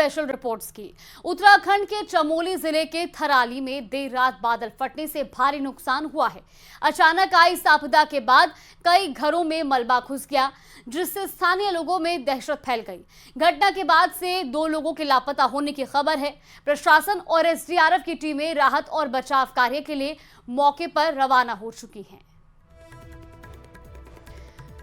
Special reports की। उत्तराखंड के चमोली जिले के थराली में देर रात बादल फटने से भारी नुकसान हुआ है। अचानक आई इस आपदा के बाद कई घरों में मलबा घुस गया, जिससे स्थानीय लोगों में दहशत फैल गई। घटना के बाद से 2 लोगों के लापता होने की खबर है। प्रशासन और एसडीआरएफ की टीमें राहत और बचाव कार्य के लिए मौके पर रवाना हो चुकी हैं।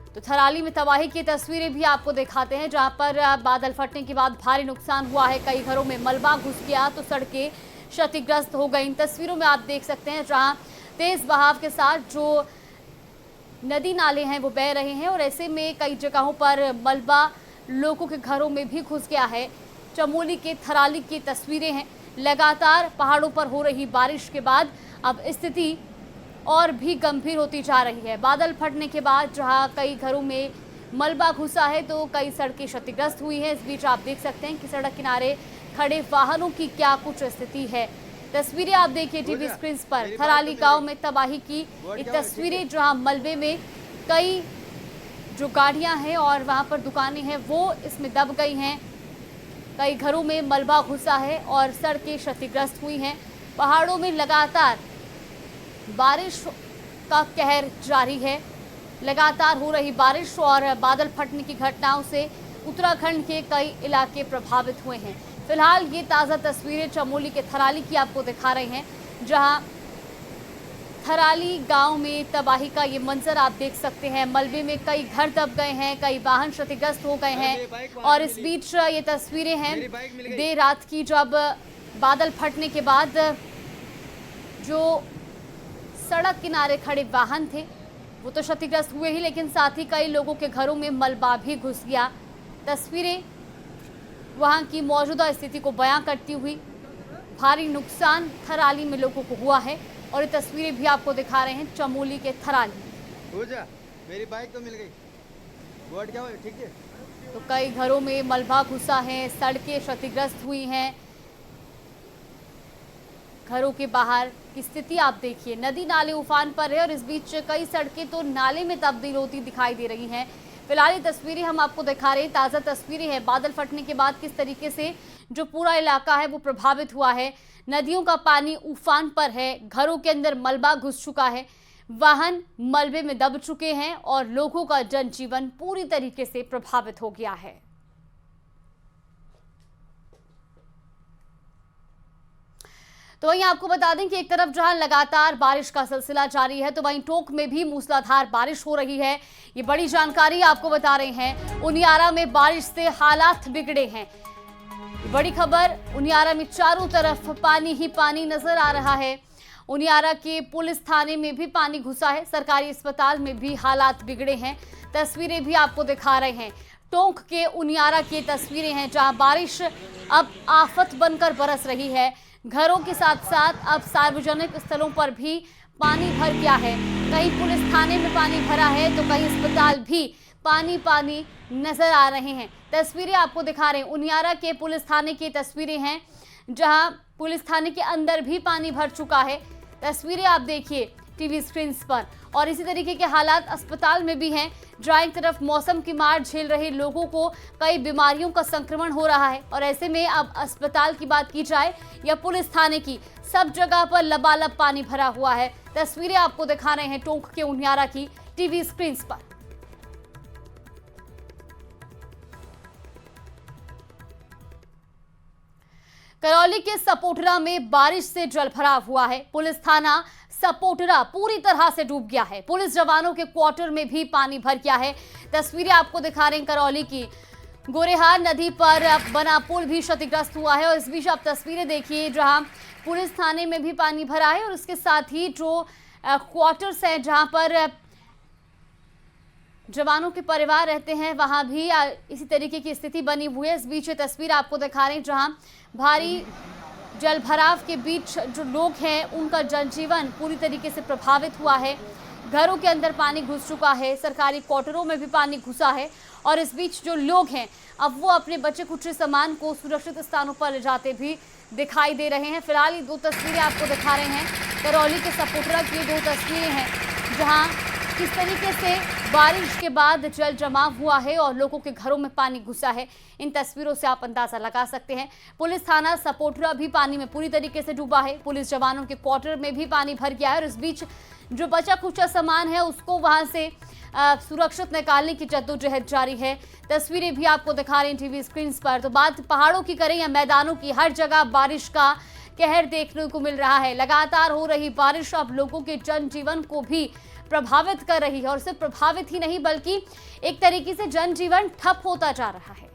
तो थराली में तबाही की तस्वीरें भी आपको दिखाते हैं, जहां पर बादल फटने के बाद भारी नुकसान हुआ है। कई घरों में मलबा घुस गया तो सड़कें क्षतिग्रस्त हो गई। इन तस्वीरों में आप देख सकते हैं जहां तेज बहाव के साथ जो नदी नाले हैं वो बह रहे हैं और ऐसे में कई जगहों पर मलबा लोगों के घरों में भी घुस गया है। चमोली के थराली की तस्वीरें हैं। लगातार पहाड़ों पर हो रही बारिश के बाद अब स्थिति और भी गंभीर होती जा रही है। बादल फटने के बाद जहां कई घरों में मलबा घुसा है तो कई सड़कें क्षतिग्रस्त हुई हैं। इस बीच आप देख सकते हैं कि सड़क किनारे खड़े वाहनों की क्या कुछ स्थिति है। तस्वीरें आप देखिए टीवी स्क्रीन पर। थराली गांव में तबाही की ये तस्वीरें, जहां मलबे में कई जो गाड़ियां हैं और वहां पर दुकानें हैं वो इसमें दब गई हैं। कई घरों में मलबा घुसा है और सड़कें क्षतिग्रस्त हुई हैं। पहाड़ों में लगातार बारिश का कहर जारी है। लगातार हो रही बारिश और बादल फटने की घटनाओं से उत्तराखंड के कई इलाके प्रभावित हुए हैं। फिलहाल ये ताज़ा तस्वीरें चमोली के थराली की आपको दिखा रहे हैं, जहां थराली गांव में तबाही का ये मंजर आप देख सकते हैं। मलबे में कई घर दब गए हैं, कई वाहन क्षतिग्रस्त हो गए हैं और इस बीच ये तस्वीरें हैं देर रात की, जब बादल फटने के बाद जो सड़क किनारे खड़े वाहन थे वो तो क्षतिग्रस्त हुए ही, लेकिन साथ ही कई लोगों के घरों में मलबा भी घुस गया। तस्वीरें वहां की मौजूदा स्थिति को बयां करती हुई। भारी नुकसान थराली में लोगों को हुआ है और ये तस्वीरें भी आपको दिखा रहे हैं चमोली के थराली। मेरी बाइक तो मिल गई, बोर्ड क्या ठीक है। तो कई घरों में मलबा घुसा है, सड़कें क्षतिग्रस्त हुई हैं। घरों के बाहर की स्थिति आप देखिए, नदी नाले उफान पर है और इस बीच कई सड़कें तो नाले में तब्दील होती दिखाई दे रही हैं। फिलहाल ये तस्वीरें हम आपको दिखा रहे हैं, ताज़ा तस्वीरें हैं। बादल फटने के बाद किस तरीके से जो पूरा इलाका है वो प्रभावित हुआ है। नदियों का पानी उफान पर है, घरों के अंदर मलबा घुस चुका है, वाहन मलबे में दब चुके हैं और लोगों का जनजीवन पूरी तरीके से प्रभावित हो गया है। तो वहीं आपको बता दें कि एक तरफ जहां लगातार बारिश का सिलसिला जारी है तो वहीं टोंक में भी मूसलाधार बारिश हो रही है। ये बड़ी जानकारी आपको बता रहे हैं। उनियारा में बारिश से हालात बिगड़े हैं। बड़ी खबर, उनियारा में चारों तरफ पानी ही पानी नजर आ रहा है। उनियारा के पुलिस थाने में भी पानी घुसा है। सरकारी अस्पताल में भी हालात बिगड़े हैं। तस्वीरें भी आपको दिखा रहे हैं। टोंक के उनियारा की तस्वीरें हैं, जहां बारिश अब आफत बनकर बरस रही है। घरों के साथ साथ अब सार्वजनिक स्थलों पर भी पानी भर गया है। कहीं पुलिस थाने में पानी भरा है तो कहीं अस्पताल भी पानी पानी नजर आ रहे हैं। तस्वीरें आपको दिखा रहे हैं, उनियारा के पुलिस थाने की तस्वीरें हैं, जहां पुलिस थाने के अंदर भी पानी भर चुका है। तस्वीरें आप देखिए टीवी स्क्रीन पर। और इसी तरीके के हालात अस्पताल में भी हैं, जहां एक तरफ मौसम की मार झेल रहे लोगों को कई बीमारियों का संक्रमण हो रहा है और ऐसे में अब अस्पताल की बात की जाए या पुलिस थाने की, सब जगह पर लबालब पानी भरा हुआ है। तस्वीरें आपको दिखा रहे हैं टोंक के उनियारा की टीवी स्क्रीन पर। करौली के सपोटरा में बारिश से जलभराव हुआ है। पुलिस थाना सपोटरा पूरी तरह से डूब गया है। पुलिस जवानों के क्वार्टर में भी पानी भर गया है। तस्वीरें आपको दिखा रहे हैं करौली की। गोरेहार नदी पर बना पुल भी क्षतिग्रस्त हुआ है और इस बीच आप तस्वीरें देखिए, जहां पुलिस थाने में भी पानी भरा है और उसके साथ ही जो क्वार्टर्स हैं जहां पर जवानों के परिवार रहते हैं वहां भी इसी तरीके की स्थिति बनी हुई है। इस बीच ये तस्वीर आपको दिखा रहे हैं, जहां भारी जल भराव के बीच जो लोग हैं उनका जनजीवन पूरी तरीके से प्रभावित हुआ है। घरों के अंदर पानी घुस चुका है, सरकारी क्वार्टरों में भी पानी घुसा है और इस बीच जो लोग हैं अब वो अपने बचे खुचे सामान को सुरक्षित स्थानों पर ले जाते भी दिखाई दे रहे हैं। फिलहाल ये 2 तस्वीरें आपको दिखा रहे हैं, करौली के सपोटरा की 2 तस्वीरें हैं, जहां किस तरीके से बारिश के बाद जल जमाव हुआ है और लोगों के घरों में पानी घुसा है, इन तस्वीरों से आप अंदाजा लगा सकते हैं। पुलिस थाना सपोटरा भी पानी में पूरी तरीके से डूबा है। पुलिस जवानों के क्वार्टर में भी पानी भर गया है और इस बीच जो बचा खुचा सामान है उसको वहां से सुरक्षित निकालने की जद्दोजहद जारी है। तस्वीरें भी आपको दिखा रहे हैं टीवी स्क्रीन पर। तो बात पहाड़ों की करें या मैदानों की, हर जगह बारिश का कहर देखने को मिल रहा है। लगातार हो रही बारिश अब लोगों के जनजीवन को भी प्रभावित कर रही है और सिर्फ प्रभावित ही नहीं बल्कि एक तरीके से जनजीवन ठप होता जा रहा है।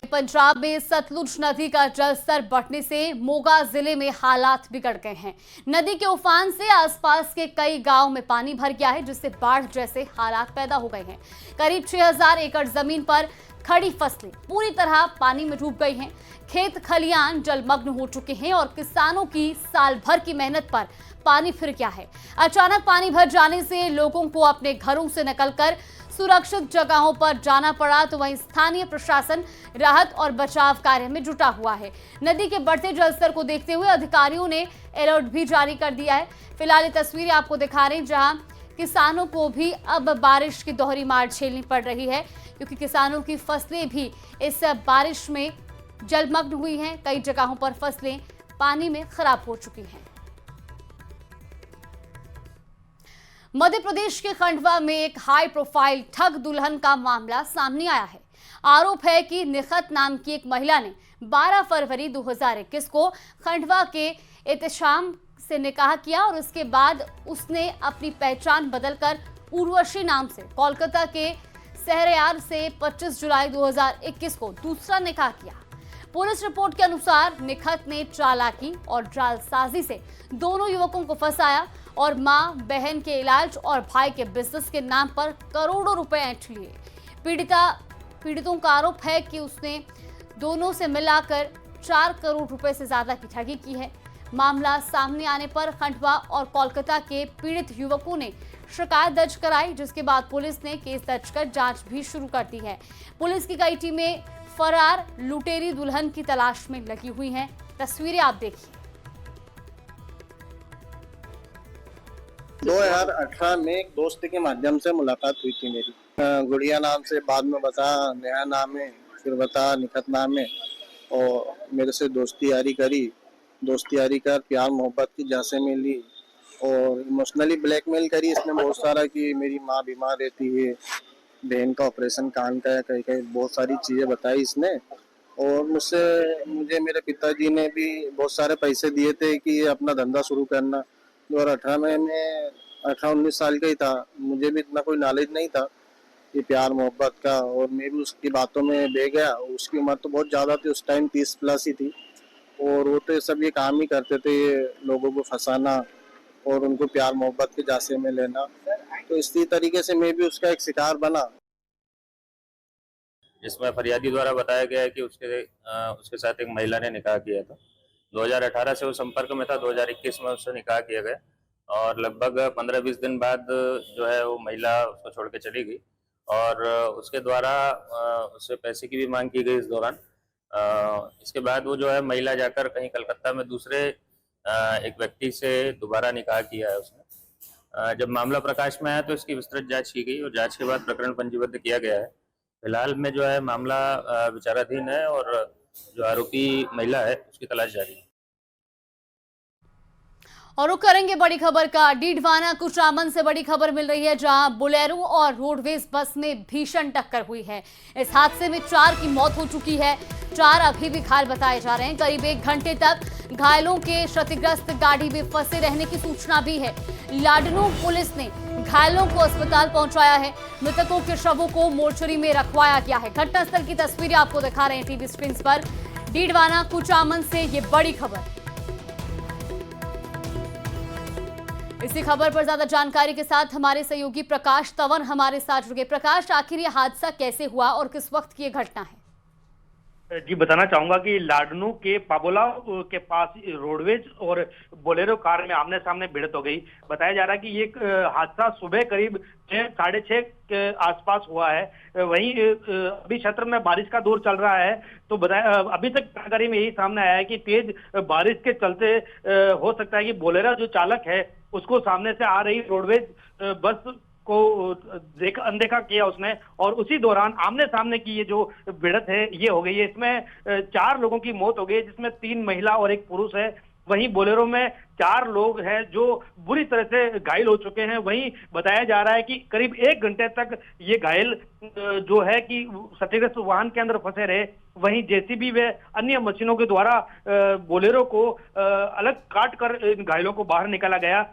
पंजाब में सतलुज नदी का जलस्तर बढ़ने से मोगा जिले में हालात बिगड़ गए हैं। नदी के उफान से आसपास के कई गांव में पानी भर गया है, जिससे बाढ़ जैसे हालात पैदा हो गए हैं। करीब 6000 एकड़ जमीन पर खड़ी फसलें पूरी तरह पानी में डूब गई हैं। खेत खलियान जलमग्न हो चुके हैं और किसानों की साल भर की मेहनत पर पानी फिर गया है। अचानक पानी भर जाने से लोगों को अपने घरों से निकलकर सुरक्षित जगहों पर जाना पड़ा, तो वहीं स्थानीय प्रशासन राहत और बचाव कार्य में जुटा हुआ है। नदी के बढ़ते जलस्तर को देखते हुए अधिकारियों ने अलर्ट भी जारी कर दिया है। फिलहाल ये तस्वीरें आपको दिखा रहे हैं जहां किसानों को भी अब बारिश की दोहरी मार झेलनी पड़ रही है, क्योंकि किसानों की फसलें भी इस बारिश में जलमग्न हुई हैं। कई जगहों पर फसलें पानी में खराब हो चुकी हैं। मध्य प्रदेश के खंडवा में एक हाई प्रोफाइल ठग दुल्हन का मामला सामने आया है। आरोप है कि निखत नाम की एक महिला ने 12 फरवरी 2021 को खंडवा के एहतशाम से निकाह किया और उसके बाद उसने अपनी पहचान बदलकर उर्वशी नाम से कोलकाता के सहरयार से 25 जुलाई 2021 को दूसरा निकाह किया। पुलिस रिपोर्ट के अनुसार निखत ने चालाकी और जालसाजी से दोनों युवकों को फंसाया और मां, बहन के इलाज और भाई के बिजनेस के नाम पर करोड़ों रुपए ऐंठ लिए। पीड़ितों का आरोप है कि उसने दोनों से मिलाकर 4 करोड़ रुपए से ज्यादा की ठगी की है। मामला सामने आने पर खंडवा और कोलकाता के पीड़ित युवकों ने शिकायत दर्ज कराई, जिसके बाद पुलिस ने केस दर्ज कर जांच भी शुरू कर दी है। पुलिस की कई टीमें फरार लुटेरी दुल्हन की तलाश में लगी हुई हैं। तस्वीरें आप देखिए। 2018 में एक दोस्त के माध्यम से मुलाकात हुई थी मेरी। गुड़िया नाम से, बाद में बता नया नाम है, फिर बता निखत नाम है, और मेरे से दोस्ती यारी करी। दोस्ती यारी कर प्यार मोहब्बत की झांसे में ली और इमोशनली ब्लैकमेल करी इसने बहुत सारा कि मेरी माँ बीमार रहती है, बहन का ऑपरेशन कान का है, कहीं कहीं बहुत सारी चीज़ें बताई इसने। और मुझे मेरे पिताजी ने भी बहुत सारे पैसे दिए थे कि ये अपना धंधा शुरू करना। 2018 में मैं 18-19 साल का ही था, मुझे भी इतना कोई नॉलेज नहीं था ये प्यार मोहब्बत का, और मैं भी उसकी बातों में बह गया। उसकी उम्र तो बहुत ज़्यादा थी, उस टाइम 30 प्लस ही थी, और वो तो सब ये काम ही करते थे, लोगों को फंसाना और उनको प्यार मोहब्बत के झांसे में लेना। तो इसी तरीके से मैं भी उसका एक शिकार बना। जिसमें फरियादी द्वारा बताया गया है कि उसके साथ एक महिला ने निकाह किया था। 2018 से वो संपर्क में था, 2021 में उससे निकाह किया गया और लगभग 15-20 दिन बाद जो है वो महिला उसको छोड़ के चली गई और उसके द्वारा उससे पैसे की भी मांग की गई इस दौरान। इसके बाद वो जो है महिला जाकर कहीं कलकत्ता में दूसरे एक व्यक्ति से दोबारा निकाह किया है उसने। जब मामला प्रकाश में आया तो इसकी विस्तृत जांच की गई और जांच के बाद प्रकरण पंजीबद्ध किया गया है। फिलहाल में जो है मामला विचाराधीन है और जो आरोपी महिला है उसकी तलाश जारी है। और रुक करेंगे बड़ी खबर का। डीडवाना कुचामन से बड़ी खबर मिल रही है, जहां बोलेरो और रोडवेज बस में भीषण टक्कर हुई है। इस हादसे में 4 की मौत हो चुकी है, 4 अभी भी घायल बताए जा रहे हैं। करीब 1 घंटे तक घायलों के क्षतिग्रस्त गाड़ी में फंसे रहने की सूचना भी है। लाडनू पुलिस ने घायलों को अस्पताल पहुंचाया है। मृतकों के शवों को मोर्चरी में रखवाया गया है। घटनास्थल की तस्वीरें आपको दिखा रहे हैं टीवी स्क्रीन पर। डीडवाना कुचामन से ये बड़ी खबर। इसी खबर पर ज्यादा जानकारी के साथ हमारे सहयोगी प्रकाश तंवर हमारे साथ जुड़े। प्रकाश, आखिर ये हादसा कैसे हुआ और किस वक्त की ये घटना है? जी बताना चाहूंगा कि लाडनू के पाबोला के पास रोडवेज और बोलेरो कार में आमने सामने भिड़ंत हो गई। बताया जा रहा है कि ये हादसा सुबह करीब 6-6:30 के आसपास हुआ है। वहीं अभी क्षेत्र में बारिश का दौर चल रहा है, तो बताया अभी तक जानकारी में यही सामने आया है कि तेज बारिश के चलते हो सकता है कि बोलेरो जो चालक है उसको सामने से आ रही रोडवेज बस को अनदेखा किया उसने, और उसी दौरान आमने सामने की ये जो भिड़ंत है ये हो गई है। इसमें 4 लोगों की मौत हो गई, जिसमें 3 महिला और 1 पुरुष है। वहीं बोलेरो में 4 लोग हैं जो बुरी तरह से घायल हो चुके हैं। वहीं बताया जा रहा है कि करीब 1 घंटे तक ये घायल जो है कि क्षतिग्रस्त वाहन के अंदर फंसे रहे। वहीं जेसीबी व अन्य मशीनों के द्वारा बोलेरो को अलग काट कर इन घायलों को बाहर निकाला गया।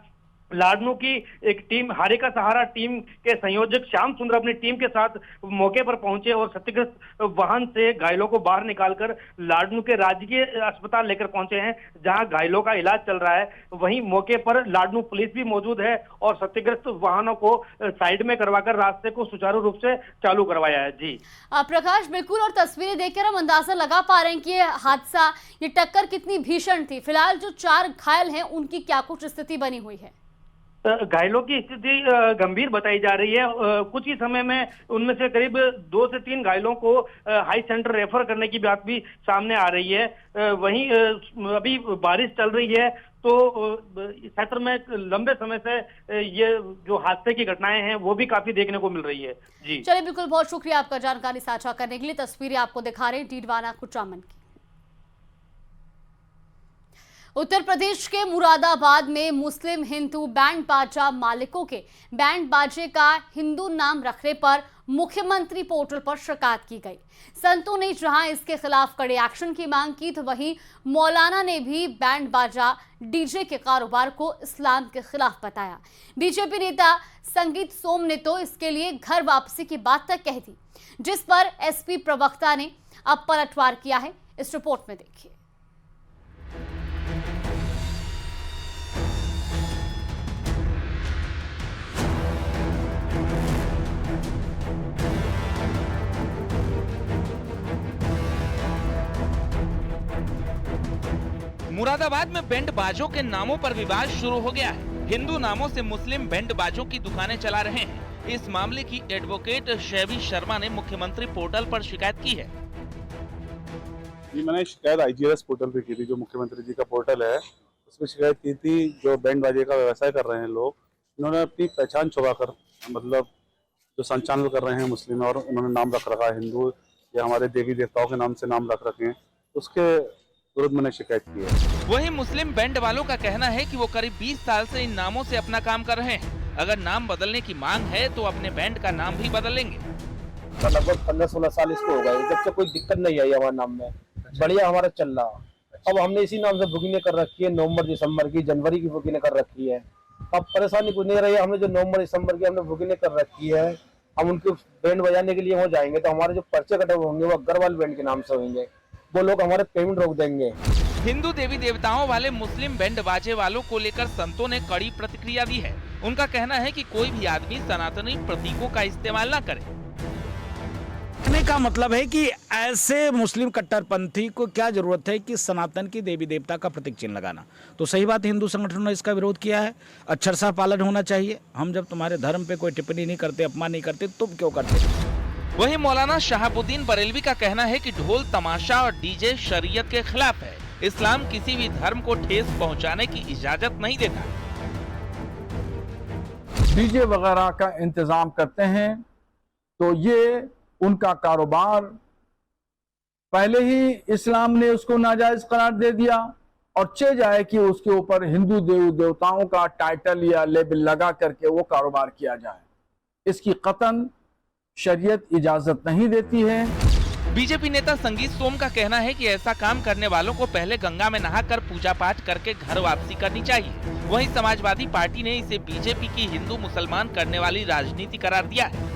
लाडनू की एक टीम, हारे का सहारा टीम के संयोजक श्याम सुंदर अपनी टीम के साथ मौके पर पहुंचे और क्षतिग्रस्त वाहन से घायलों को बाहर निकालकर लाडनू के राजकीय अस्पताल लेकर पहुंचे हैं, जहां घायलों का इलाज चल रहा है। वहीं मौके पर लाडनू पुलिस भी मौजूद है और क्षतिग्रस्त वाहनों को साइड में करवाकर रास्ते को सुचारू रूप से चालू करवाया है। जी प्रकाश, बिल्कुल, और तस्वीरें देखकर हम अंदाजा लगा पा रहे हैं कि ये हादसा, ये टक्कर कितनी भीषण थी। फिलहाल जो 4 घायल हैं उनकी क्या कुछ स्थिति बनी हुई है? घायलों की स्थिति गंभीर बताई जा रही है। कुछ ही समय में उनमें से करीब 2 से 3 घायलों को हाई सेंटर रेफर करने की बात भी सामने आ रही है। वहीं अभी बारिश चल रही है, तो क्षेत्र में लंबे समय से ये जो हादसे की घटनाएं हैं वो भी काफी देखने को मिल रही है। जी चलिए, बिल्कुल, बहुत शुक्रिया आपका जानकारी साझा करने के लिए। तस्वीरें आपको दिखा रहे हैं डीडवाना कुचामन की। उत्तर प्रदेश के मुरादाबाद में मुस्लिम हिंदू बैंड बाजा मालिकों के बैंड बाजे का हिंदू नाम रखने पर मुख्यमंत्री पोर्टल पर शिकायत की गई। संतों ने जहां इसके खिलाफ कड़े एक्शन की मांग की, तो वहीं मौलाना ने भी बैंड बाजा डीजे के कारोबार को इस्लाम के खिलाफ बताया। बीजेपी नेता संगीत सोम ने तो इसके लिए घर वापसी की बात तक कह दी, जिस पर एसपी प्रवक्ता ने अब पलटवार किया है। इस रिपोर्ट में देखिए। मुरादाबाद में बैंड बाजों के नामों पर विवाद शुरू हो गया है। हिंदू नामों से मुस्लिम बैंड बाजों की दुकानें चला रहे हैं। इस मामले की एडवोकेट शैवी शर्मा ने मुख्यमंत्री पोर्टल पर शिकायत की है। जी, मैंने शिकायत IGRS पोर्टल पे की थी, जो मुख्यमंत्री जी का पोर्टल है, उसमें शिकायत की थी। जो बैंड बाजे का व्यवसाय कर रहे हैं लोग, इन्होंने अपनी पहचान छुपाकर, मतलब जो संचालन कर रहे हैं मुस्लिम, और उन्होंने नाम रख रखा है हिंदू या हमारे देवी देवताओं के नाम से नाम रख रखे हैं, उसके विरुद्ध मैंने शिकायत की है। वहीं मुस्लिम बैंड वालों का कहना है कि वो करीब 20 साल से इन नामों से अपना काम कर रहे हैं। अगर नाम बदलने की मांग है तो अपने बैंड का नाम भी बदल लेंगे। लगभग 15-16 साल इसको हो गए, जब से कोई दिक्कत नहीं आई हमारे नाम में, बढ़िया हमारा चल रहा। अब हमने इसी नाम से बुकिंग कर रखी है, नवंबर दिसंबर की, जनवरी की बुकिंग कर रखी है। अब परेशानी कुछ नहीं रही है। हमने जो नवंबर दिसंबर की हमने बुकिंग कर रखी है, हम उनके बैंड बजाने के लिए वहाँ जाएंगे तो हमारे जो पर्चे कटे होंगे वो अग्रवाल बैंड के नाम से होंगे। वो लोग हमारे पेमेंट रोक देंगे। हिंदू देवी देवताओं वाले मुस्लिम बैंड बाजे वालों को लेकर संतों ने कड़ी प्रतिक्रिया दी है। उनका कहना है कि कोई भी आदमी सनातनी प्रतीकों का इस्तेमाल न करे। कहने का मतलब है कि ऐसे मुस्लिम कट्टरपंथी को क्या जरूरत है कि सनातन की देवी देवता का प्रतीक चिन्ह लगाना। तो सही बात, हिंदू संगठनों ने इसका विरोध किया है। अक्षरशः पालन होना चाहिए। हम जब तुम्हारे धर्म पे कोई टिप्पणी नहीं करते, अपमान नहीं करते, तुम क्यों करते? वहीं मौलाना शहाबुद्दीन बरेलवी का कहना है कि ढोल तमाशा और डीजे शरीयत के खिलाफ है। इस्लाम किसी भी धर्म को ठेस पहुंचाने की इजाजत नहीं देता। डीजे वगैरह का इंतजाम करते हैं तो ये उनका कारोबार, पहले ही इस्लाम ने उसको नाजायज करार दे दिया, और चे जाए कि उसके ऊपर हिंदू देवी देवताओं का टाइटल या लेबल लगा करके वो कारोबार किया जाए। इसकी कतन शरीयत इजाजत नहीं देती है। बीजेपी नेता संगीत सोम का कहना है कि ऐसा काम करने वालों को पहले गंगा में नहाकर पूजा पाठ करके घर वापसी करनी चाहिए। वहीं समाजवादी पार्टी ने इसे बीजेपी की हिंदू मुसलमान करने वाली राजनीति करार दिया है।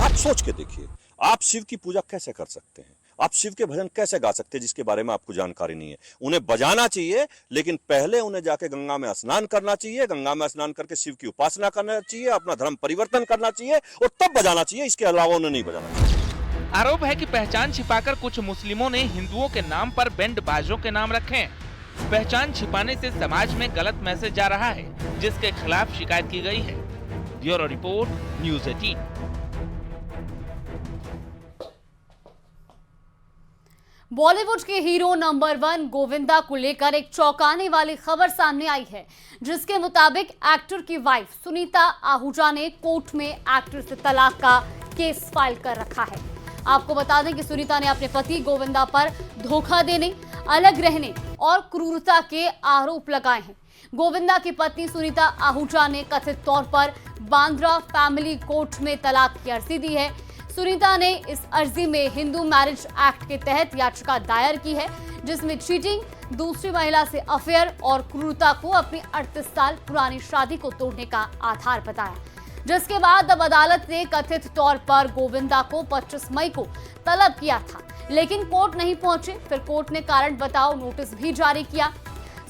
आप सोच के देखिए, आप शिव की पूजा कैसे कर सकते हैं? आप शिव के भजन कैसे गा सकते हैं जिसके बारे में आपको जानकारी नहीं है? उन्हें बजाना चाहिए, लेकिन पहले उन्हें जाके गंगा में स्नान करना चाहिए। गंगा में स्नान करके शिव की उपासना करना चाहिए, अपना धर्म परिवर्तन करना चाहिए और तब बजाना चाहिए। इसके अलावा उन्हें नहीं बजाना चाहिए। आरोप है कि पहचान छिपाकर कुछ मुस्लिमों ने हिंदुओं के नाम पर बैंड बाजों के नाम रखे हैं। पहचान छिपाने से समाज में गलत मैसेज जा रहा है, जिसके खिलाफ शिकायत की गई है। Bureau report, news 18। बॉलीवुड के हीरो नंबर 1 गोविंदा को लेकर एक चौंकाने वाली खबर सामने आई है, जिसके मुताबिक एक्टर की वाइफ सुनीता आहूजा ने कोर्ट में एक्टर से तलाक का केस फाइल कर रखा है। आपको बता दें कि सुनीता ने अपने पति गोविंदा पर धोखा देने, अलग रहने और क्रूरता के आरोप लगाए हैं। गोविंदा की पत्नी सुनीता आहूजा ने कथित तौर पर बांद्रा फैमिली कोर्ट में तलाक की अर्जी दी है। सुनीता ने इस अर्जी में हिंदू मैरिज एक्ट के तहत याचिका दायर की है, जिसमें चीटिंग, दूसरी महिला से अफेयर और क्रूरता को अपनी 38 साल पुरानी शादी को तोड़ने का आधार बताया, जिसके बाद अब अदालत ने कथित तौर पर गोविंदा को 25 मई को तलब किया था, लेकिन कोर्ट नहीं पहुंचे। फिर कोर्ट ने कारण बताओ नोटिस भी जारी किया।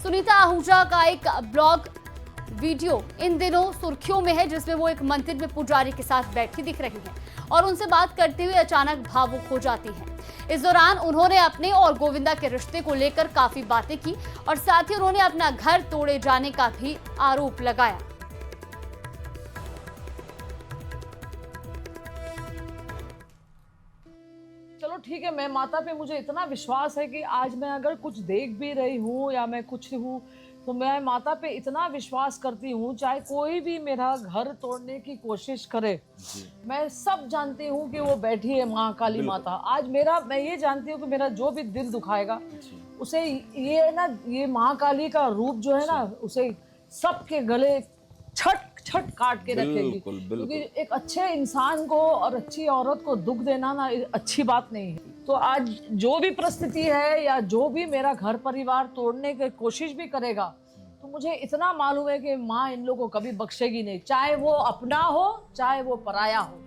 सुनीता आहूजा का एक ब्लॉग वीडियो इन दिनों सुर्खियों में है, जिसमें वो एक मंदिर में पुजारी के साथ बैठी दिख रही हैं और उनसे बात करते हुए अचानक भावुक हो जाती हैं। इस दौरान उन्होंने अपने और गोविंदा के रिश्ते को लेकर काफी बातें की और साथ ही उन्होंने अपना घर तोड़े जाने का भी आरोप लगाया। चलो ठीक है, मैं माता पे मुझे इतना विश्वास है कि आज मैं अगर कुछ देख भी रही हूँ या मैं कुछ हूँ, तो मैं माता पे इतना विश्वास करती हूँ, चाहे कोई भी मेरा घर तोड़ने की कोशिश करे, मैं सब जानती हूँ कि वो बैठी है माँ काली माता। आज मैं ये जानती हूँ कि मेरा जो भी दिल दुखाएगा उसे ये माँ काली का रूप जो है ना, उसे सबके गले छट काट के रखेगी, क्योंकि एक अच्छे इंसान को और अच्छी औरत को दुख देना ना अच्छी बात नहीं है। तो आज जो भी परिस्थिति है या जो भी मेरा घर परिवार तोड़ने की कोशिश भी करेगा, तो मुझे इतना मालूम है कि माँ इन लोगों को कभी बख्शेगी नहीं, चाहे वो अपना हो चाहे वो पराया हो।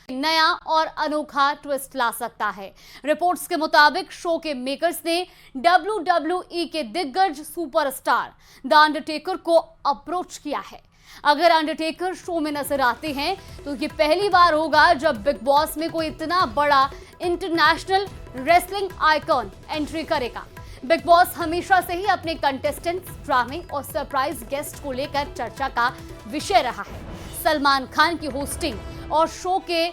नया और अनोखा ट्विस्ट ला सकता है। रिपोर्ट्स के मुताबिक शो के मेकर्स ने WWE के दिग्गज सुपरस्टार द अंडरटेकर को अप्रोच किया है। अगर अंडरटेकर शो में नजर आते हैं तो ये पहली बार होगा जब बिग बॉस में कोई इतना बड़ा इंटरनेशनल रेसलिंग आइकॉन एंट्री करेगा। बिग बॉस हमेशा से ही अपने कंटेस्टेंट्स, ड्रामे और सरप्राइज गेस्ट को लेकर चर्चा का विषय रहा है। सलमान खान की होस्टिंग और शो के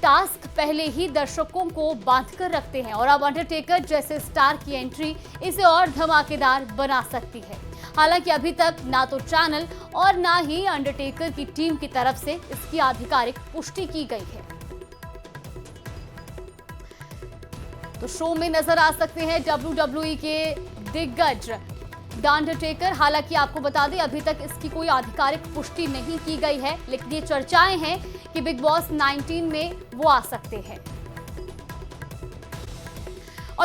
टास्क पहले ही दर्शकों को बांध कर रखते हैं और अब अंडरटेकर जैसे स्टार की एंट्री इसे और धमाकेदार बना सकती है। हालांकि अभी तक ना तो चैनल और ना ही अंडरटेकर की टीम की तरफ से इसकी आधिकारिक पुष्टि की गई है। तो शो में नजर आ सकते हैं WWE के दिग्गज द अंडरटेकर। हालांकि आपको बता दें अभी तक इसकी कोई आधिकारिक पुष्टि नहीं की गई है, लेकिन ये चर्चाएं हैं कि बिग बॉस 19 में वो आ सकते हैं।